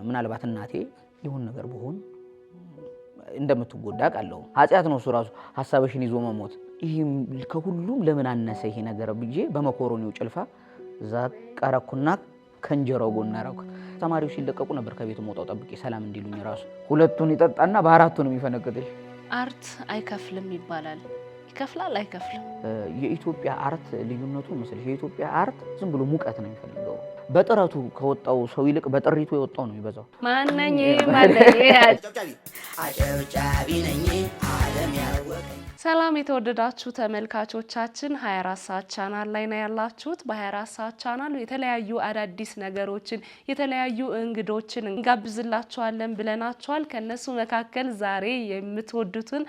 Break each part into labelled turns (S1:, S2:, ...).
S1: ምናልባት እናቴ ይሁን ነገር በሆን እንደምትጎዳ ቃለው ኃጢያት ነው ሱራሱ ሐሳብሽን ይዞ መሞት ይሄ ከሁሉም ለምን አነሰ ይሄ ነገር ብዬ በመኮሮኒው ጭልፋ ዛቀራኩና ከንጀራው ጎን አረኩ ተማሪዎች ሲለቀቁ ነበር ከቤቱ ሞጣው ጠብቄ ሰላም እንዲሉኝ ራሱ ሁለቱን ይጠጣና በአራቱን የሚፈነከተሽ
S2: አርት አይከፍልም ይባላል ይከፍላል አይከፍልም
S1: የኢትዮጵያ አርት ልዩነቱ መስለሽ የኢትዮጵያ አርት ዝም ብሎ ሙቀት ነው የሚፈልገው በጥረቱ ከወጣው ሰው ይልቅ በጥሪቱ የወጣው ነው ይበዛው
S2: ማንነኝ
S3: አጨብጫቢ ነኝ ዓለም ያወቀኝ
S2: ሰላም የተወደዳችሁ ተመልካቾቻችን 24 ሰዓት ቻናል ላይ ነው ያላችሁት በ24 ሰዓት ቻናል የተለያዩ አዳዲስ ነገሮችን የተለያዩ እንግዶችን እንጋብዝላችኋለን ብለናችኋል ከነሱ መካከል ዛሬ የምትወዱትን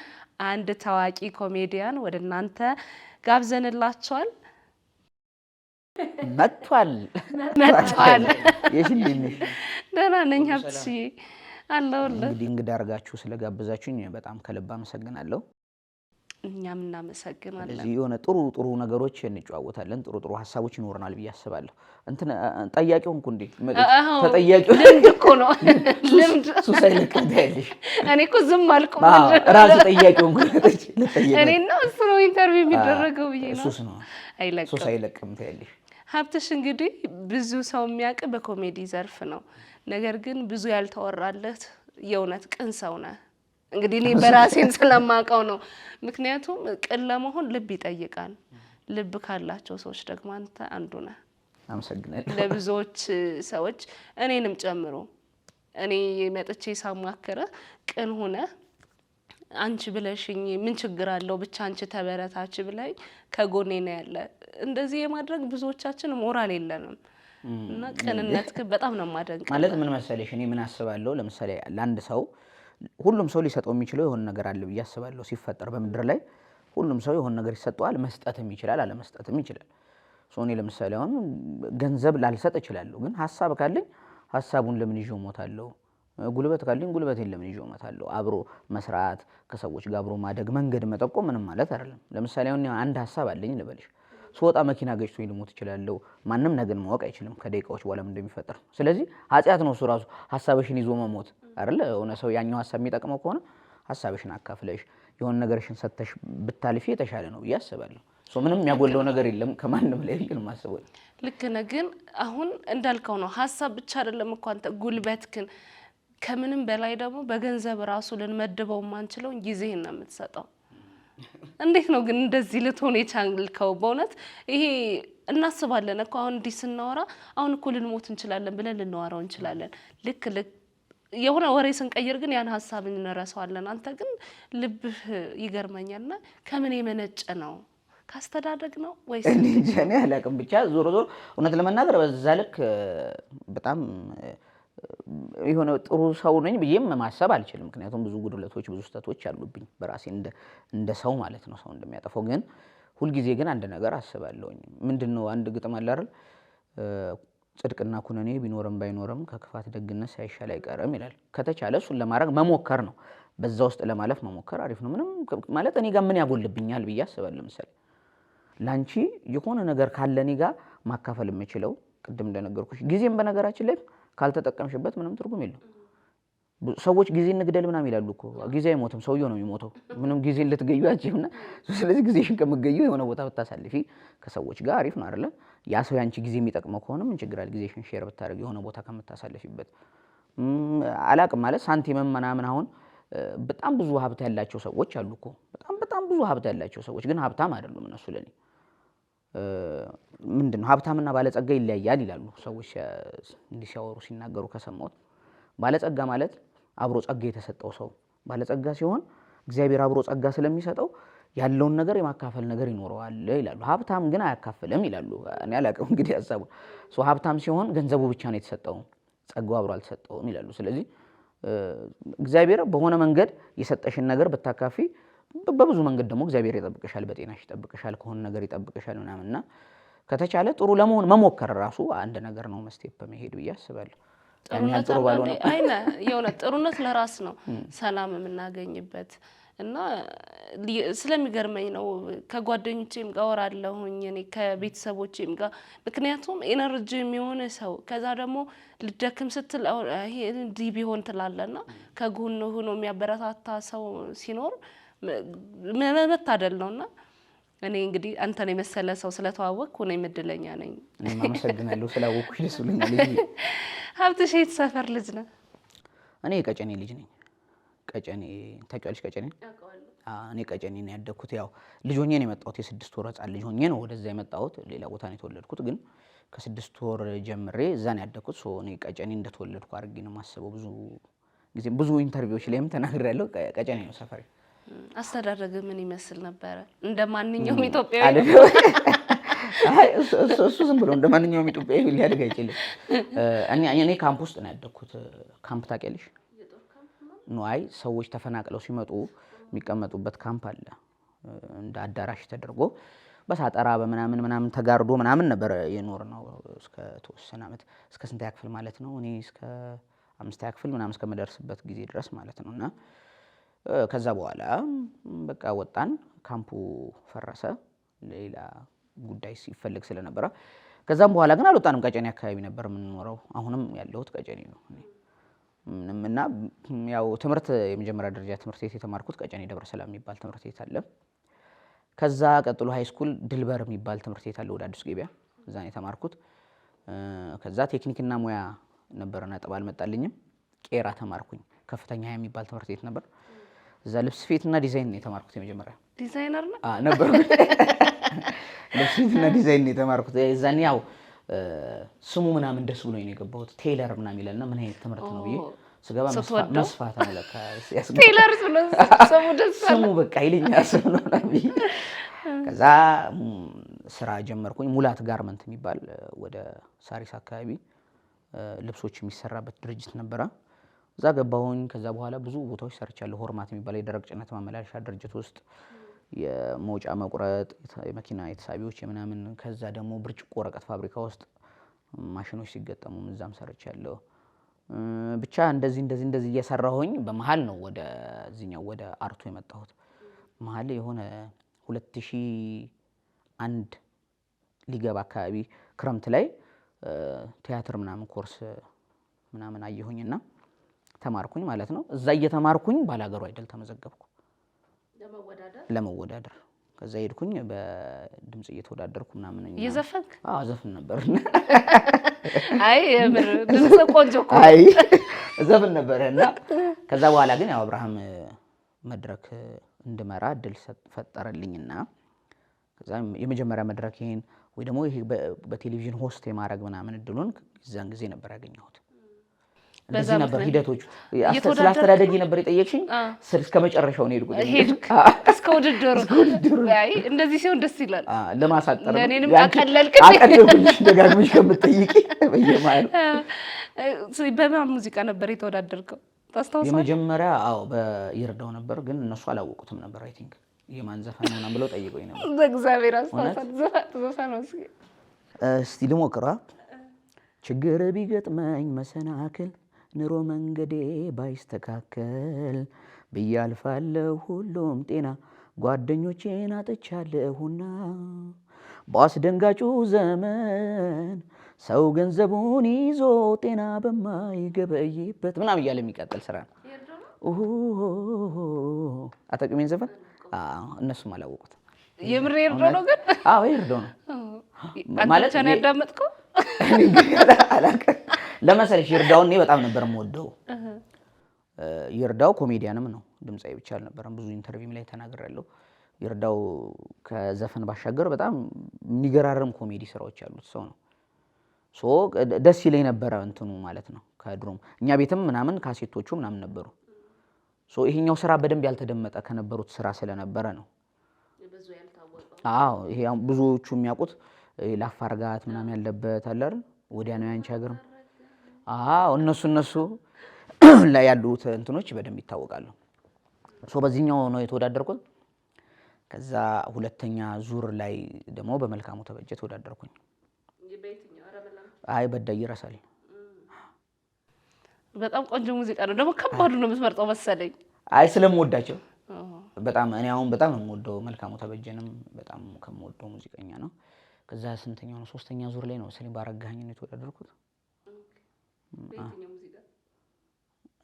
S2: አንድ ታዋቂ ኮሜዲያን ወደናንተ ጋብዘንላችኋል
S1: መጥቷል የሽልምሽ
S2: ደህና ነኝ ሀብትሽ አለሁልህ
S1: እንግዲህ እንግዳ አርጋችሁ ስለጋበዛችሁኝ በጣም ከልብ አመሰግናለሁ
S2: እኛም እናመሰግናለን
S1: እዚህ የሆነ ጥሩ ነገሮች እንጫወታለን ጥሩ ሐሳቦች ይኖርናል ብዬ አስባለሁ እንት ጠያቂው እንኩ እንዴ ተጠያቂው
S2: ልምድ እኮ ነው ልምድ
S1: ሱሳይለቅም ታያለሽ
S2: እኔ እኮ ዝም አልኩ
S1: ራስ ጠያቂው እንኩ
S2: እኔ ነው እሱ ነው ኢንተርቪው የሚደረገው ብዬ ነው
S1: ሱስ ነው
S2: አይለቅም
S1: ሱሳይለቅም ታያለሽ
S2: ሀብትሽ እንግዲህ ብዙ ሰው የሚያውቅ በኮሜዲ ዘርፍ ነው ነገር ግን ብዙ ያልተወራለት የእውነት ቅን ሰው ነህ እንግዲህ እኔ በራሴን ስለማቀው ነው ምክንያቱም ቅን ለመሆን ልብ ይጠይቃል ልብ ካላቸው ሰዎች ደግሞ አንተ አንዱ ነህ
S1: አመሰግናለሁ
S2: ለብዙዎች ሰዎች እኔንም ጨምሮ እኔ መጥቼ ሳማከረ ቅን ሆነ አንቺ ብለሽኝ ምን ችግር አለው ብቻ አንቺ ተበረታች ብለኝ ከጎኔ ነው ያለ እንደዚህ የማድረግ ብዙዎቻችን ሞራል የለንም እና ቅንነትክ በጣም ነው ማደንቀው
S1: ማለት ምን መሰለሽ እኔ ምን አስባለሁ ለምሳሌ ለአንድ ሰው ሁሉም ሰው ሊሰጠው የሚችለው የሆነ ነገር አለ ብዬ አስባለሁ ሲፈጠር በመድር ላይ ሁሉም ሰው የሆነ ነገር ይሰጣል መስጠትም ይችላል አለ መስጠትም ይችላል ሶኔ ለምሳሌ አሁን ገንዘብ ላልሰጥ እችላለሁ ግን ሐሳብ ካለኝ ሐሳቡን ለምን ይዤው ሞታለሁ ጉልበት ካለኝ ጉልበቴን ለምን ይዤው ሞታለሁ አብሮ መስራት ከሰዎች ጋር አብሮ ማደግ መንገድ መጠቆም ምንም ማለት አይደለም ለምሳሌ አሁን አንድ ሐሳብ አለኝ ልበልሽ ሶጣ መኪና ገጭቶኝ ልሞት ይችላልው ማንንም ነገር ማወቅ አይችልም ከደቂቃዎች በኋላ እንደሚፈጠር ስለዚህ ኃጢያት ነው ሱራሱ ሐሳብሽን ይዞ መሞት አይደለ ሆነ ሰው ያኛው ሐሳብ የሚጠቅመው ከሆነ ሐሳብሽን አካፍለሽ የሆነ ነገርሽን ሰተሽ ብታልፊ የተሻለ ነው ያስባለሁ ምንም የሚያጎለው ነገር የለም ከማንም ላይ ግን ማሰበው
S2: ልክ ነው ግን አሁን እንዳልከው ነው ሐሳብ ብቻ አይደለም እኮ አንተ ጉልበትክን ከምንም በላይ ደግሞ በገንዘብ ራሱ ልንመድበው ማንችለው ጊዜህን ነው የምትሰጠው እንዴት ነው ግን እንደዚህ ልትሆን የቻልከው በእውነት ይሄ እናስባለን እኮ አሁን ዲስናወራ አሁን እኮ ልንሞት እንችላለን ብለን ልንዋራው እንችላለን ልክ የሆነ ወሬ ስንቀይር ግን ያን ሐሳብ እንረሳዋለን አንተ ግን ልብህ ይገርመኛልና ከምን የመነጨ ነው ካስተዳደግ ነው ወይስ
S1: እኔ አላቅም ብቻ ዞሮ እውነት ለመናገር በዛ ልክ በጣም የሆነ ጥሩ ሰው ነኝ ብዬም ማሰብ አልችልም ምክንያቱም ብዙ ጉድለቶች ብዙ ስተቶች አሉብኝ በራሴ እንደ ሰው ማለት ነው ሰው እንደሚያጠፋው ግን ሁሉ ጊዜ ግን አንድ ነገር አስባለሁኝ ምንድነው አንድ ግጥም አለ አይደል ጽድቅና ኩነኔ ቢኖርም ባይኖርም ከክፋት ደግነት ሳይሻል አይቀርም ይላል ከተቻለ እሱን ለማድረግ መሞከር ነው በዛ ውስጥ ለማለፍ መሞከር አሪፍ ነው ምንም ማለት እኔ ጋር ምን ያጎልብኛል ብዬ አስባለሁ ለምሳሌ ላንቺ የሆነ ነገር ካለኔ ጋር ማካፈል የምችለው ቅድም እንደነገርኩሽ ጊዜም በነገራችን ላይ ካልተጠቀምሽበት ምንም ትርጉም የለውም ሰዎች ጊዜ እንግደል ምናምን ይላሉ እኮ ጊዜ አይሞትም ሰውየው ነው የሚሞተው ምንም ጊዜ ልትገዩ አትችይምና ስለዚህ ጊዜሽን ከመገዩ የሆነ ቦታ ብታሳልፊ ከሰዎች ጋር አሪፍ ነው አይደል ያ ሰው ያንቺ ጊዜ የሚጠቅመው ከሆነ ምን ችግር አለ ጊዜሽን ሼር ብታደርጊ የሆነ ቦታ ከምታሳልፊበት አላቅም ማለት ሳንቲም ምናምን አሁን በጣም ብዙ ሀብት ያላቸው ሰዎች አሉ እኮ በጣም ብዙ ሀብት ያላቸው ሰዎች ግን ሀብታም አይደሉም እነሱ ለኔ ምንድነው ሀብታምና ባለጸጋ ይለያያል ይላሉ ሰዎች እንዲህ ሲያወሩ ሲናገሩ ከሰማሁት ባለጸጋ ማለት አብሮ ጸጋ የተሰጠው ሰው ባለጸጋ ሲሆን እግዚአብሔር አብሮ ጸጋ ስለሚሰጠው ያለውን ነገር የማካፈል ነገር ይኖረዋል ይላሉ ሀብታም ግን አያካፍልም ይላሉ እኔ አላውቅም እንግዲህ ሐሳቡ ሀብታም ሲሆን ገንዘቡ ብቻ ነው የተሰጠው ጸጋው አብሮ አልተሰጠውም ይላሉ ስለዚህ እግዚአብሔር በሆነ መንገድ የሰጠሽን ነገር በታካፊ በብዙ መንገድ ደግሞ እግዚአብሔር ይጠብቅሻል በጤናሽ ይጠብቅሻል ከሆነ ነገር ይጠብቅሻል ምናምንና ከተቻለ ጥሩ ለመሆን መሞከር ራሱ አንድ ነገር ነው መስቴፕ በመሄድ ብዬ አስባለሁ
S2: ጥሩነት አይነ የሆነ ጥሩነት ለራስ ነው ሰላም የምናገኝበት እና ስለሚገርመኝ ነው ከጓደኞቼም ጋር ወራለሁኝ እኔ ከቤተሰቦቼም ጋር ምክንያቱም ኤነርጂ የሚሆነ ሰው ከዛ ደግሞ ልደክም ስትል ይሄ እንዲህ ቢሆን ትላለና ከጎን ሆኖ የሚያበረታታ ሰው ሲኖር መታደል ነውና እኔ እንግዲህ አንተን የመሰለ ሰው ስለተዋወቅኩ እኔ እድለኛ ነኝ።
S1: እኔ አመሰግናለሁ ስላወቅኩሽ ደስ ብሎኛል።
S2: ሀብትሽ የት ሰፈር ልጅ ነህ?
S1: እኔ ቀጨኔ ልጅ ነኝ። ቀጨኔ ታውቂዋለሽ? ቀጨኔ እኔ ቀጨኔ ነው ያደኩት። ያው ልጅ ሆኜ ነው የመጣሁት። የ6 ወር ህፃን ልጅ ሆኜ ነው ወደዛ የመጣሁት። ሌላ ቦታ ነው የተወለድኩት፣ ግን ከ6 ወር ጀምሬ እዛ ነው ያደኩት። እኔ ቀጨኔ እንደተወለድኩ አድርጌ ነው የማስበው። ብዙ ኢንተርቪዎች ላይም ተናግሬያለሁ። ቀጨኔ ነው ሰፈሬ።
S2: አስተዳደግ ምን ይመስል ነበረ? እንደማንኛውም ኢትዮጵያዊ
S1: እሱ ዝም ብሎ እንደማንኛውም ኢትዮጵያዊ ሊያድግ አይችልም። እኔ ካምፕ ውስጥ ነው ያደኩት። ካምፕ ታውቂያለሽ? አይ ሰዎች ተፈናቅለው ሲመጡ የሚቀመጡበት ካምፕ አለ። እንደ አዳራሽ ተደርጎ በሳጠራ በምናምን ተጋርዶ ምናምን ነበር የኖርነው እስከ ተወሰነ ዓመት። እስከ ስንተኛ ክፍል ማለት ነው? እኔ እስከ 5ኛ ክፍል ምናምን እስከመደርስበት ጊዜ ድረስ ማለት ነውና ከዛ በኋላ በቃ ወጣን። ካምፑ ፈረሰ ሌላ ጉዳይ ሲፈልግ ስለነበረ። ከዛም በኋላ ግን አልወጣንም። ቀጨኔ አካባቢ ነበር የምንኖረው። አሁንም ያለሁት ቀጨኔ ነው እና ያው ትምህርት የመጀመሪያ ደረጃ ትምህርት ቤት የተማርኩት ቀጨኔ ደብረ ሰላም የሚባል ትምህርት ቤት አለ። ከዛ ቀጥሎ ሃይ ስኩል ድልበር የሚባል ትምህርት ቤት አለ ወደ አዲስ ገበያ፣ እዛ ነው የተማርኩት። ከዛ ቴክኒክና ሙያ ነበር ነጥብ አልመጣልኝም። ቄራ ተማርኩኝ። ከፍተኛ የሚባል ትምህርት ቤት ነበር። እዛ ልብስ ስፌትና ዲዛይን ነው የተማርኩት። የመጀመሪያ
S2: ዲዛይነር
S1: ነበር። ልብስ ስፌትና ዲዛይን ነው የተማርኩት። እዛኔ ያው ስሙ ምናምን ደስ ብሎኝ ነው የገባሁት። ቴይለር ምናምን ይላልና ምን አይነት ትምህርት ነው ብዬ ስገባ መስፋት ነው ለካ
S2: ቴይለር
S1: ስሙ በቃ ይልኛ ስሙ ነው ብዬ ከዛ ስራ ጀመርኩኝ። ሙላት ጋርመንት የሚባል ወደ ሳሪስ አካባቢ ልብሶች የሚሰራበት ድርጅት ነበረ። እዛ ገባሁኝ። ከዛ በኋላ ብዙ ቦታዎች ሰርቻለሁ። ሆርማት የሚባል የደረቅ ጭነት ማመላለሻ ድርጅት ውስጥ የመውጫ መቁረጥ፣ የመኪና የተሳቢዎች የምናምን። ከዛ ደግሞ ብርጭቆ ወረቀት ፋብሪካ ውስጥ ማሽኖች ሲገጠሙ እዛም ሰርቻለሁ። ብቻ እንደዚህ እየሰራሁኝ በመሃል ነው ወደዚህኛው ወደ አርቱ የመጣሁት። መሃል የሆነ 2001 ሊገባ አካባቢ ክረምት ላይ ቲያትር ምናምን ኮርስ ምናምን አየሁኝና ተማርኩኝ ማለት ነው። እዛ እየተማርኩኝ ባላገሩ አይደል ተመዘገብኩ ለመወዳደር። ከዛ ሄድኩኝ በድምጽ እየተወዳደርኩ ምናምን ነው።
S2: እየዘፈንክ?
S1: አዎ ዘፍን ነበር።
S2: አይ የምር ድምጽ ቆንጆ እኮ።
S1: አይ ዘፍን ነበርና ከዛ በኋላ ግን ያው አብርሃም መድረክ እንድመራ እድል ፈጠረልኝና ከዛ የመጀመሪያ መድረክ ይሄን ወይ ደግሞ ይሄ በቴሌቪዥን ሆስት የማድረግ ምናምን እድሉን እዛን ጊዜ ነበር ያገኘሁት። እንደዚህ ነበር ሂደቶቹ። ስላስተዳደጊ ነበር የጠየቅሽኝ። እስከ መጨረሻው ነው ሄድኩት።
S2: እስከ ውድድሩ። አይ እንደዚህ ሲሆን ደስ ይላል።
S1: ለማሳጠር
S2: ለኔንም አቀለልኩኝ
S1: ደጋግመሽ ከምትጠይቂ በየማል።
S2: በማን ሙዚቃ ነበር የተወዳደርከው ታስታውሳለህ?
S1: የመጀመሪያ በይርዳው ነበር፣ ግን እነሱ አላወቁትም ነበር። አይ ቲንክ የማን ዘፈን ነው ብለው ጠይቀውኝ ነበር።
S2: በእግዚአብሔር አስተዋሳል ዘፈን
S1: እስቲ ልሞክራ። ችግር ቢገጥመኝ መሰናክል ኑሮ መንገዴ ባይስተካከል ብያልፋለሁ ሁሉም ጤና ጓደኞቼን አጥቻለሁና በአስደንጋጩ ዘመን ሰው ገንዘቡን ይዞ ጤና በማይገበይበት ምናምን እያለ የሚቀጥል ስራ ነው። አጠቅሜን ዘፈን እነሱም አላወቁትም።
S2: የምር ይርዶ ነው ግን?
S1: አዎ ይርዶ ነው
S2: ማለት ነው ያዳመጥከው?
S1: ለመሰለሽ ይርዳውን እኔ በጣም ነበር የምወደው። ይርዳው ኮሜዲያንም ነው፣ ድምጻዊ ብቻ አልነበረም። ብዙ ኢንተርቪውም ላይ ተናግሬያለሁ። ይርዳው ከዘፈን ባሻገር በጣም የሚገራርም ኮሜዲ ስራዎች ያሉት ሰው ነው። ደስ ይለኝ ነበረ እንትኑ ማለት ነው። ከድሮም እኛ ቤትም ምናምን ካሴቶቹ ምናምን ነበሩ። ይሄኛው ስራ በደንብ ያልተደመጠ ከነበሩት ስራ ስለነበረ ነው። አዎ ይሄ ብዙዎቹ የሚያውቁት ላፋርጋት ምናምን ያለበት አለ አይደል? ወዲያ ነው ያንቺ ሀገር። አዎ እነሱ ላይ ያሉት እንትኖች በደንብ ይታወቃሉ። በዚህኛው ነው የተወዳደርኩት። ከዛ ሁለተኛ ዙር ላይ ደግሞ በመልካሙ ተበጀ ተወዳደርኩኝ። አይ በዳይ ይረሳል።
S2: በጣም ቆንጆ ሙዚቃ ነው ደግሞ ከባዱ ነው የምትመርጠው መሰለኝ።
S1: አይ ስለምወዳቸው በጣም እኔ አሁን በጣም የምወደው መልካሙ ተበጀንም በጣም ከምወደው ሙዚቀኛ ነው። ከዛ ስንተኛው ነው 3ኛ ዙር ላይ ነው መሰለኝ ባረጋኸኝ ነው የተወዳደርኩት።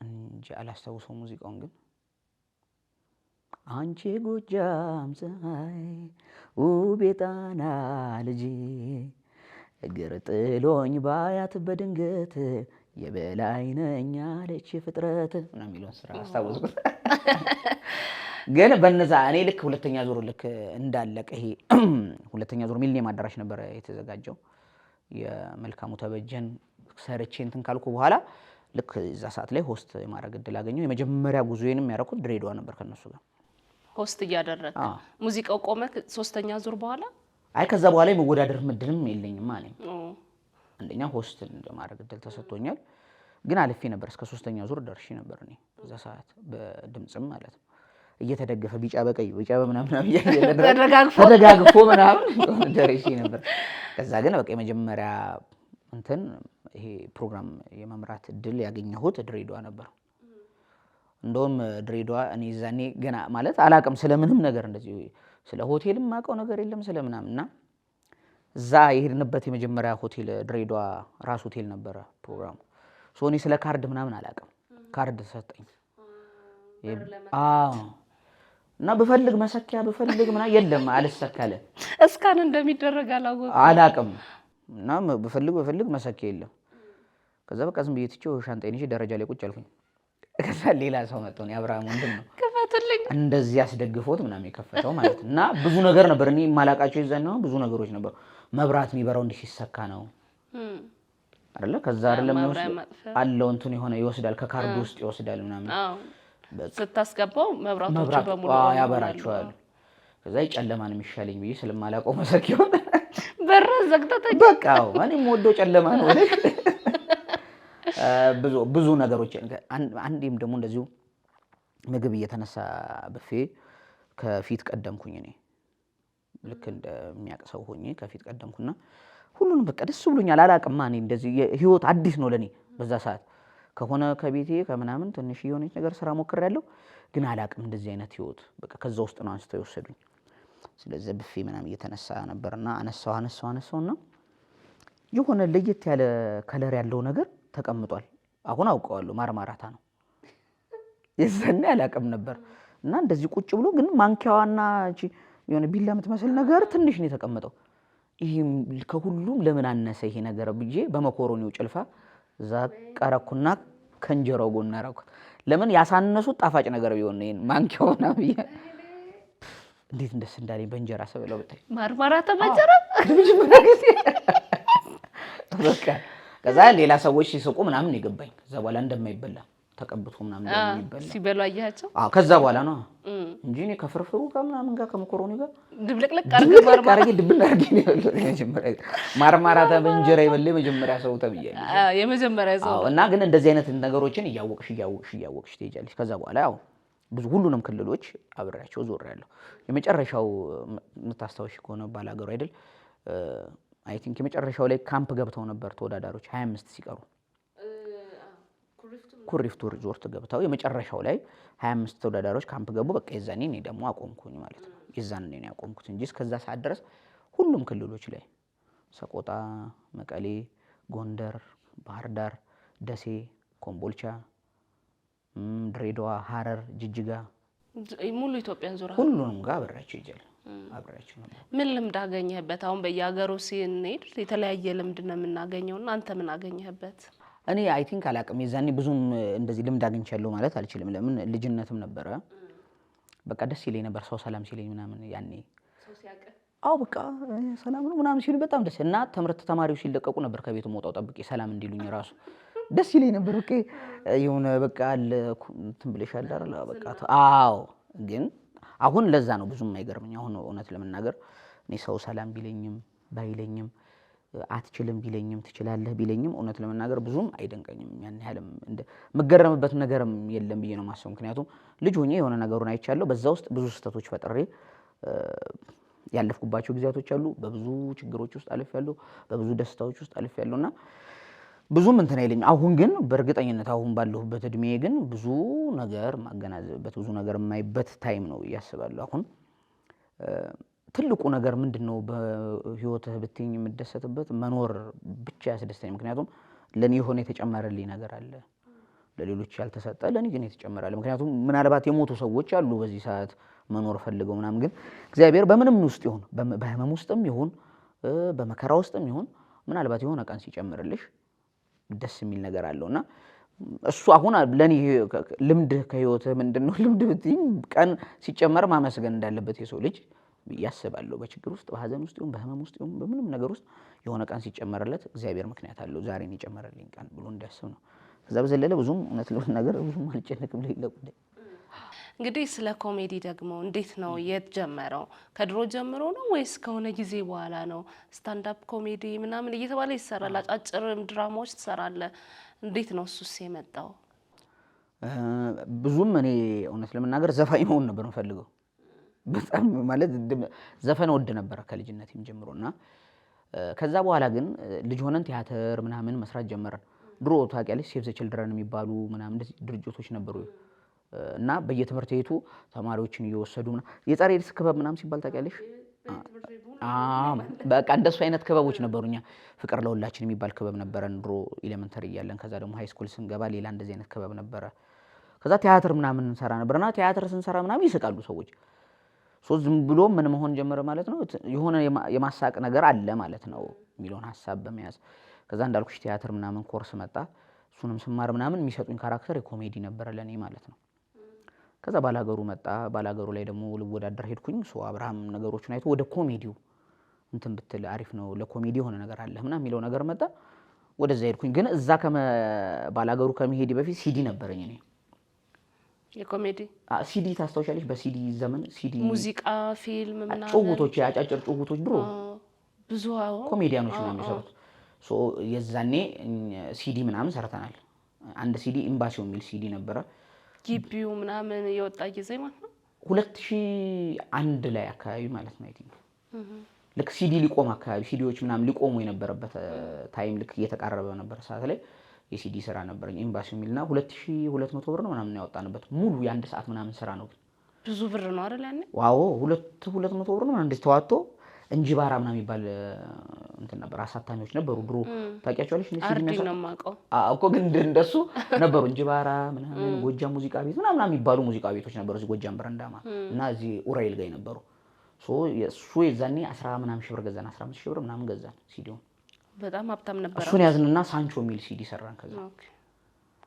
S1: እንጂ አላስታውሰው ሙዚቃውን ግን አንቺ ጎጃም ፀሐይ ውብ የጣና ልጅ እግር ጥሎኝ ባያት በድንገት የበላይ ነኝ አለች ፍጥረት ምናምን የሚለውን ስራ አስታወስኩት። ግን በነዛ እኔ ልክ ሁለተኛ ዙር ልክ እንዳለቀ ይሄ ሁለተኛ ዙር ሚሊኒየም አዳራሽ ነበር የተዘጋጀው የመልካሙ ተበጀን ሰርቼ እንትን ካልኩ በኋላ ልክ እዛ ሰዓት ላይ ሆስት የማድረግ እድል አገኘሁ። የመጀመሪያ ጉዞዬንም ያደረኩት ድሬዳዋ ነበር ከነሱ ጋር ሆስት
S2: እያደረግክ። ሙዚቃው ቆመ 3ኛ ዙር በኋላ?
S1: አይ ከዛ በኋላ የመወዳደር እድልም የለኝም ማለት ነው። አንደኛ ሆስት እንደማድረግ እድል ተሰጥቶኛል። ግን አልፌ ነበር እስከ 3ኛ ዙር ደርሼ ነበር እኔ በዛ ሰዓት በድምጽም ማለት ነው እየተደገፈ ቢጫ በቀይ ቢጫ በምናምን ተደጋግፎ ምናምን ደርሼ ነበር። ከዛ ግን በቃ የመጀመሪያ እንትን ይሄ ፕሮግራም የመምራት እድል ያገኘሁት ድሬዳዋ ነበር። እንደውም ድሬዳዋ እኔ ዛኔ ገና ማለት አላቅም ስለምንም ነገር እንደዚህ ስለ ሆቴልም ማቀው ነገር የለም ስለምናምንና እዛ የሄድንበት የመጀመሪያ ሆቴል ድሬዳዋ ራስ ሆቴል ነበረ ፕሮግራሙ። ሶኒ ስለ ካርድ ምናምን አላቅም። ካርድ ተሰጠኝ። እና በፈልግ መሰኪያ በፈልግ ምናምን የለም አልሰካለ
S2: እስካን እንደሚደረግ
S1: አላቅም። እና በፈልግ መሰኪያ የለም። ከዛ በቃ ዝም ብዬ ትቼው ሻንጣዬን ይዤ ደረጃ ላይ ቁጭ አልኩኝ። ከዛ ሌላ ሰው መጥቶ ነው አብርሃም ወንድም ነው
S2: ከፈተልኝ
S1: እንደዚህ አስደግፎት ምናምን የከፈተው ማለት ነው። እና ብዙ ነገር ነበር እኔ ማላቃቸው ይዘን ነው ብዙ ነገሮች ነበሩ። መብራት የሚበራው እንዲህ ሲሰካ ነው አይደለ? ከዛ አይደለም ነው አለው እንትን የሆነ ይወስዳል ከካርድ ውስጥ ይወስዳል ምናምን
S2: ስታስገባው መብራቶቹ በሙሉ
S1: ያበራቸዋል። ከዛ ጨለማ ነው የሚሻለኝ ብዬ ስለማላውቀው መሰኪያው
S2: በር ዘግተተኝ
S1: በቃ እኔም ወዶ ጨለማ ነው ወለክ ብዙ ነገሮች አንዴም ደግሞ እንደዚሁ ምግብ እየተነሳ በፌ ከፊት ቀደምኩኝ እኔ ልክ እንደሚያቀሰው ሆኜ ከፊት ቀደምኩና ሁሉንም በቃ ደስ ብሎኛል። አላቅም ማን እንደዚህ ህይወት አዲስ ነው ለኔ በዛ ሰዓት ከሆነ ከቤቴ ከምናምን ትንሽ የሆነች ነገር ስራ ሞክሬያለሁ። ግን አላቅም እንደዚህ አይነት ህይወት በቃ ከዛ ውስጥ ነው አንስተው ይወሰዱኝ። ስለዚህ በፌ ምናምን እየተነሳ ነበርና አነሳውና የሆነ ለየት ያለ ከለር ያለው ነገር ተቀምጧል። አሁን አውቀዋለሁ ማርማራታ ነው። የዘነ አላቅም ነበር እና እንደዚህ ቁጭ ብሎ ግን ማንኪያዋና እቺ የሆነ ቢላ የምትመስል ነገር ትንሽ ነው የተቀመጠው። ይሄ ከሁሉም ለምን አነሰ ይሄ ነገር ብዬ በመኮሮኒው ጭልፋ እዛ ቀረኩና ከንጀራው ጎን አደረኩት። ለምን ያሳነሱት ጣፋጭ ነገር ቢሆን ነው ይሄን ማንኪያውና ብዬ እንዴት እንደስ እንዳለኝ በእንጀራ ሰበለው ብታይ
S2: ማርማራታ በእንጀራ
S1: በቃ ከዛ ሌላ ሰዎች ሲስቁ ምናምን ይገባኝ። ከዛ በኋላ እንደማይበላ ተቀብቶ ምናምን እንደማይበላ
S2: ሲበሉ አያቸው።
S1: ከዛ በኋላ ነው እንጂ እኔ ከፍርፍሩ ጋር ምናምን ጋር ከመኮሮኒ ጋር
S2: ድብልቅልቅ አርገ
S1: ድብል አርገ ነው የመጀመሪያ ማርማራታ በእንጀራ ይበል የመጀመሪያ ሰው ተብያለሁ።
S2: የመጀመሪያ ሰው
S1: እና ግን እንደዚህ አይነት ነገሮችን እያወቅሽ ትሄጃለሽ። ከዛ በኋላ ያው ብዙ ሁሉንም ክልሎች አብሬያቸው ዞሬያለሁ። የመጨረሻው የምታስታውሽ ከሆነ ባላገሩ አይደል አይ ቲንክ የመጨረሻው ላይ ካምፕ ገብተው ነበር ተወዳዳሪዎች 25 ሲቀሩ ኩሪፍቱ ሪዞርት ገብተው የመጨረሻው ላይ 25 ተወዳዳሪዎች ካምፕ ገቡ። በቃ የዛኔ እኔ ደግሞ አቆምኩኝ ማለት ነው። የዛኔ እኔ ያቆምኩት እንጂ እስከዛ ሰዓት ድረስ ሁሉም ክልሎች ላይ ሰቆጣ፣ መቀሌ፣ ጎንደር፣ ባህር ዳር፣ ደሴ፣ ኮምቦልቻ፣ ድሬዳዋ፣ ሐረር፣ ጅጅጋ
S2: ሙሉ ኢትዮጵያን ዙራ
S1: ሁሉንም ጋር አብሬያቸው ይጃል አብሬያቸው ነው።
S2: ምን ልምድ አገኘህበት? አሁን በየሀገሩ ሲንሄድ የተለያየ ልምድ ነው የምናገኘውና አንተ ምን አገኘህበት?
S1: እኔ አይ ቲንክ አላቅም የዛኔ ብዙም እንደዚህ ልምድ አግኝቻለሁ ማለት አልችልም። ለምን ልጅነትም ነበረ። በቃ ደስ ይለኝ ነበር ሰው ሰላም ሲለኝ ምናምን ያኔ
S2: ሰው ሲያቀ
S1: በቃ ሰላም ነው ምናምን ሲሉ በጣም ደስ እና ትምህርት ተማሪዎች ሲለቀቁ ነበር ከቤቱ መውጣው ጠብቄ ሰላም እንዲሉኝ ራሱ ደስ ይለኝ ነበር። በቃ የሆነ በቃ አለ እንትን ብለሻል አይደል በቃ ግን አሁን ለዛ ነው ብዙም አይገርምኝ። አሁን እውነት ለመናገር እኔ ሰው ሰላም ቢለኝም ባይለኝም አትችልም ቢለኝም ትችላለህ ቢለኝም እውነት ለመናገር ብዙም አይደንቀኝም። ያን ያህልም እንደ መገረምበት ነገርም የለም ብዬ ነው ማሰብ። ምክንያቱም ልጅ ሆኜ የሆነ ነገሩን አይቻለሁ። በዛ ውስጥ ብዙ ስህተቶች ፈጥሬ ያለፍኩባቸው ጊዜያቶች አሉ። በብዙ ችግሮች ውስጥ አልፌያለሁ፣ በብዙ ደስታዎች ውስጥ አልፌያለሁና ብዙም እንትን አይለኝም። አሁን ግን በእርግጠኝነት አሁን ባለሁበት እድሜ ግን ብዙ ነገር ማገናዘብበት ብዙ ነገር የማይበት ታይም ነው እያስባለሁ። አሁን ትልቁ ነገር ምንድነው በህይወትህ ብትኝ የምደሰትበት መኖር ብቻ ያስደስተኝ። ምክንያቱም ለኔ የሆነ የተጨመረልኝ ነገር አለ፣ ለሌሎች ያልተሰጠ ለኔ ግን የተጨመራል። ምክንያቱም ምናልባት የሞቱ ሰዎች አሉ በዚህ ሰዓት መኖር ፈልገው ምናምን፣ ግን እግዚአብሔር በምንም ውስጥ ይሁን በህመም ውስጥም ይሁን በመከራ ውስጥም ይሁን ምናልባት የሆነ ቀን ሲጨምርልሽ ደስ የሚል ነገር አለውና እሱ አሁን ለኔ ልምድ ከህይወት ምንድነው ልምድ ብትኝ ቀን ሲጨመር ማመስገን እንዳለበት የሰው ልጅ ያስባለሁ። በችግር ውስጥ በሐዘን ውስጥ ይሁን በህመም ውስጥ ይሁን በምንም ነገር ውስጥ የሆነ ቀን ሲጨመርለት እግዚአብሔር ምክንያት አለው ዛሬን የጨመረልኝ ቀን ብሎ እንዲያስብ ነው። ከዛ በዘለለ ብዙም እውነት ነገር ብዙም አልጨነቅም ለሌላ ጉዳይ።
S2: እንግዲህ ስለ ኮሜዲ ደግሞ እንዴት ነው የተጀመረው? ከድሮ ጀምሮ ነው ወይስ ከሆነ ጊዜ በኋላ ነው? ስታንድ አፕ ኮሜዲ ምናምን እየተባለ ይሰራል፣ አጫጭር ድራማዎች ትሰራለህ። እንዴት ነው እሱስ የመጣው?
S1: ብዙም እኔ እውነት ለመናገር ዘፋኝ መሆን ነበር የምፈልገው። በጣም ማለት ዘፈን ወድ ነበር ከልጅነቴም ጀምሮና ከዛ በኋላ ግን ልጅ ሆነን ቲያትር ምናምን መስራት ጀመረን። ድሮ ታውቂያለሽ ሴቭ ዘ ቺልድረን የሚባሉ ምናምን እንደዚህ ድርጅቶች ነበሩ እና በየትምህርት ቤቱ ተማሪዎችን እየወሰዱ የጸረ ኤድስ ክበብ ምናምን ሲባል ታውቂያለሽ? በቃ እንደሱ አይነት ክበቦች ነበሩኛ። ፍቅር ለሁላችን የሚባል ክበብ ነበረን ድሮ ኤሌመንተሪ እያለን። ከዛ ደግሞ ሃይ ስኩል ስንገባ ሌላ እንደዚህ አይነት ክበብ ነበረ። ከዛ ቲያትር ምናምን እንሰራ ነበርና ቲያትር ስንሰራ ምናምን ይስቃሉ ሰዎች። ዝም ብሎ ምን መሆን ጀመረ ማለት ነው፣ የሆነ የማሳቅ ነገር አለ ማለት ነው የሚለውን ሐሳብ በመያዝ ከዛ እንዳልኩሽ ቲያትር ምናምን ኮርስ መጣ። እሱንም ስማር ምናምን የሚሰጡኝ ካራክተር የኮሜዲ ነበረ ለኔ ማለት ነው። ከዛ ባላገሩ መጣ። ባላገሩ ላይ ደግሞ ልወዳደር ሄድኩኝ። አብርሃም ነገሮችን አይቶ ወደ ኮሜዲው እንትን ብትል አሪፍ ነው፣ ለኮሜዲ የሆነ ነገር አለ ምናምን የሚለው ነገር መጣ። ወደዛ ሄድኩኝ። ግን እዛ ባላገሩ ከመሄድ በፊት ሲዲ ነበረኝ እኔ
S2: የኮሜዲ
S1: ሲዲ ታስታውሻለሽ? በሲዲ ዘመን ሲዲ
S2: ሙዚቃ ፊልም ምናምን
S1: ጭውውቶች፣ አጫጭር ጭውውቶች ድሮ
S2: ብዙ
S1: ኮሜዲያኖች ነው የሚሰሩት። የዛኔ ሲዲ ምናምን ሰርተናል። አንድ ሲዲ ኤምባሲው የሚል ሲዲ ነበረ።
S2: ግቢው ምናምን የወጣ ጊዜ ማለት ነው
S1: 2001 ላይ አካባቢ ማለት ነው። አይ ቲንክ ልክ ሲዲ ሊቆም አካባቢ ሲዲዎች ምናምን ሊቆሙ የነበረበት ታይም ልክ እየተቃረበ ነበር ሰዓት ላይ የሲዲ ስራ ነበረኝ ኤምባሲው የሚልና 2200 ብር ነው ምናምን ያወጣንበት ሙሉ የአንድ ሰዓት ምናምን ስራ ነው።
S2: ብዙ ብር ነው አይደል ያኔ?
S1: ዋው 200 ብር ነው እንደዚህ ተዋጥቶ እንጂባራ ምናምን የሚባል እንትን ነበር፣ አሳታሚዎች ነበሩ ድሮ ታውቂያቸዋለሽ? ሲዲ
S2: አርዲ ነው የማውቀው
S1: እኮ ግን እንደሱ ነበሩ እንጂባራ ምናምን ጎጃም ሙዚቃ ቤት ምናምን የሚባሉ ሙዚቃ ቤቶች ነበሩ እዚህ ጎጃም በረንዳማ እና እዚህ ኡራኤል ጋር ነበሩ። እሱ የዛኔ 10 ምናምን ሺህ ብር ገዛን፣ 15 ሺህ ብር ምናምን ገዛን ሲዲውን።
S2: በጣም ሀብታም ነበር።
S1: እሱን ያዝንና ሳንቾ የሚል ሲዲ ሰራን። ከዛ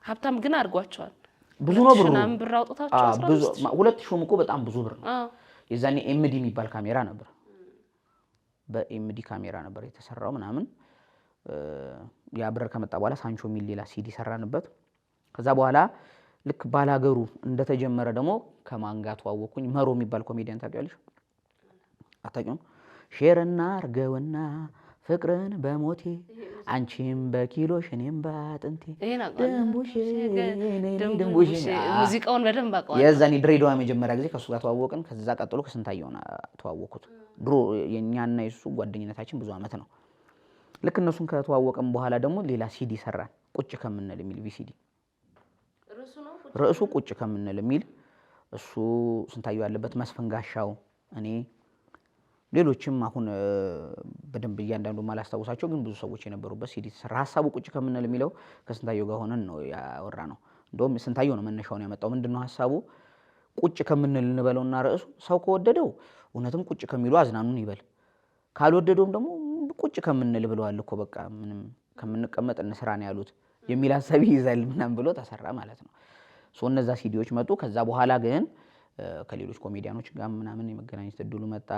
S2: ሀብታም ግን አድርጓቸዋል።
S1: ብዙ ነው ብሩ
S2: ምናምን ብር አውጥታቸው
S1: ብዙ 2000 እኮ በጣም ብዙ ብር ነው። የዛኔ ኤምዲ የሚባል ካሜራ ነበር፣ በኤምዲ ካሜራ ነበር የተሰራው ምናምን። ያ ብር ከመጣ በኋላ ሳንቾ የሚል ሌላ ሲዲ ሰራንበት። ከዛ በኋላ ልክ ባላገሩ እንደተጀመረ ደግሞ ከማን ጋር ተዋወቅኩኝ? መሮ የሚባል ኮሜዲያን ታውቂያለሽ? አታውቂውም? ሼርና አርገውና ፍቅርን በሞቴ አንቺም በኪሎሽ እኔም በአጥንቴ ደምቡሽ
S2: ሙዚቃውን በደንብ አውቀዋለሁ።
S1: የዛኔ ድሬዳዋ መጀመሪያ ጊዜ ከሱ ጋር ተዋወቅን። ከዛ ቀጥሎ ከስንታየውና ተዋወቅኩት። ድሮ የኛና የሱ ጓደኝነታችን ብዙ አመት ነው። ልክ እነሱን ከተዋወቅን በኋላ ደግሞ ሌላ ሲዲ ሰራን፣ ቁጭ ከምንል የሚል ቪሲዲ። ርዕሱ ቁጭ ከምንል የሚል እሱ ስንታየው ያለበት፣ መስፍን ጋሻው፣ እኔ ሌሎችም አሁን በደንብ እያንዳንዱ ማላስታውሳቸው ግን ብዙ ሰዎች የነበሩበት ሲዲ ተሰራ። ሐሳቡ ቁጭ ከምንል የሚለው ከስንታየው ጋር ሆነን ነው ያወራ ነው። እንደውም ስንታየው ነው መነሻውን ያመጣው። ምንድነው ሐሳቡ? ቁጭ ከምንል እንበለውና ርዕሱ ሰው ከወደደው እውነትም ቁጭ ከሚሉ አዝናኑን ይበል፣ ካልወደደውም ደግሞ ቁጭ ከምንል ብለዋል እኮ በቃ ምንም ከምንቀመጥ እንስራ ነው ያሉት የሚል ሐሳብ ይይዛል ምናምን ብሎ ተሰራ ማለት ነው። እነዛ ሲዲዎች መጡ። ከዛ በኋላ ግን ከሌሎች ኮሜዲያኖች ጋር ምናምን የመገናኘት እድሉ መጣ።